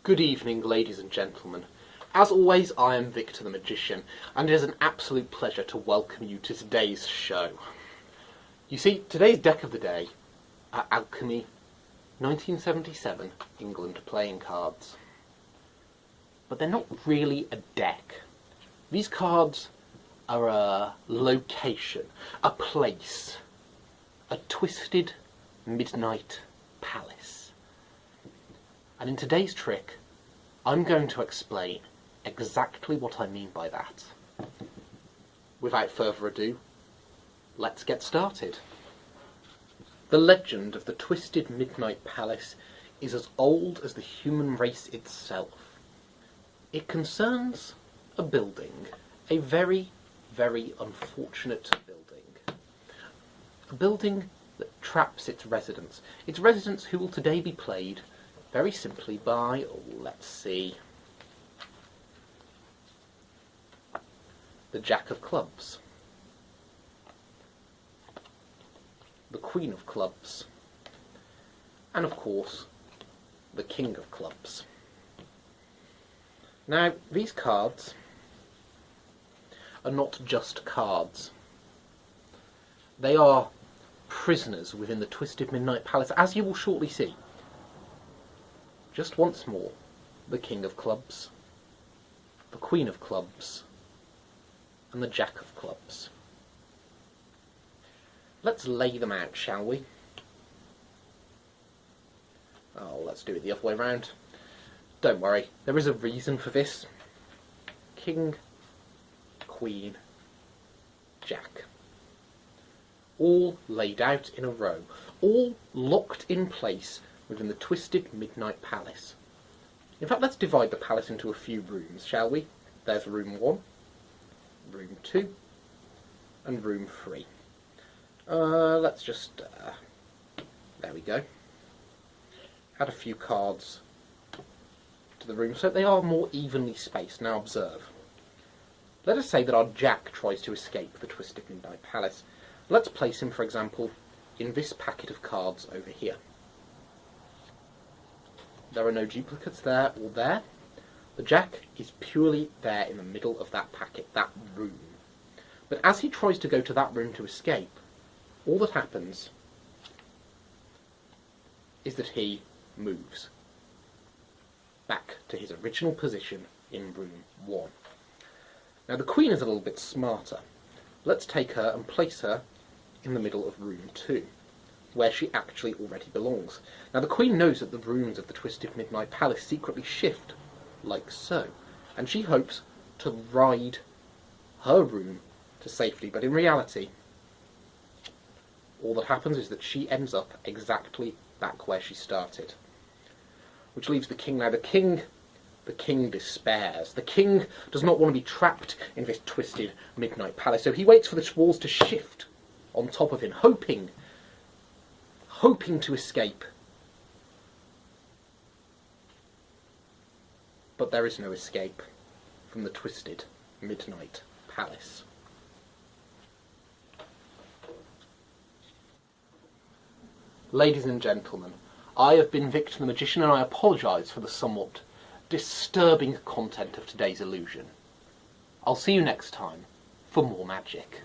Good evening, ladies and gentlemen. As always, I am Victor the Magician, and it is an absolute pleasure to welcome you to today's show. You see, today's deck of the day are Alchemy 1977 England playing cards. But they're not really a deck. These cards are a location, a place, a twisted midnight palace. And in today's trick, I'm going to explain exactly what I mean by that. Without further ado, let's get started. The legend of the Twisted Midnight Palace is as old as the human race itself. It concerns a building, a very, very unfortunate building. A building that traps its residents who will today be played very simply by, let's see, the Jack of Clubs, the Queen of Clubs, and of course, the King of Clubs. Now, these cards are not just cards. They are prisoners within the Twisted Midnight Palace, as you will shortly see. Just once more, the King of Clubs, the Queen of Clubs, and the Jack of Clubs. Let's lay them out, shall we? Oh, let's do it the other way round. Don't worry, there is a reason for this. King, Queen, Jack. All laid out in a row, all locked in place within the Twisted Midnight Palace. In fact, let's divide the palace into a few rooms, shall we? There's room 1, room 2, and room 3. Let's just... there we go. Add a few cards to the room so they are more evenly spaced. Now observe. Let us say that our Jack tries to escape the Twisted Midnight Palace. Let's place him, for example, in this packet of cards over here. There are no duplicates there or there. The Jack is purely there in the middle of that packet, that room. But as he tries to go to that room to escape, all that happens is that he moves back to his original position in room 1. Now the Queen is a little bit smarter. Let's take her and place her in the middle of room 2. Where she actually already belongs. Now the Queen knows that the rooms of the Twisted Midnight Palace secretly shift, like so, and she hopes to ride her room to safety, but in reality, all that happens is that she ends up exactly back where she started. Which leaves the King. Now the King despairs. The King does not want to be trapped in this Twisted Midnight Palace, so he waits for the walls to shift on top of him, hoping to escape. But there is no escape from the Twisted Midnight Palace. Ladies and gentlemen, I have been Victor the Magician, and I apologise for the somewhat disturbing content of today's illusion. I'll see you next time for more magic.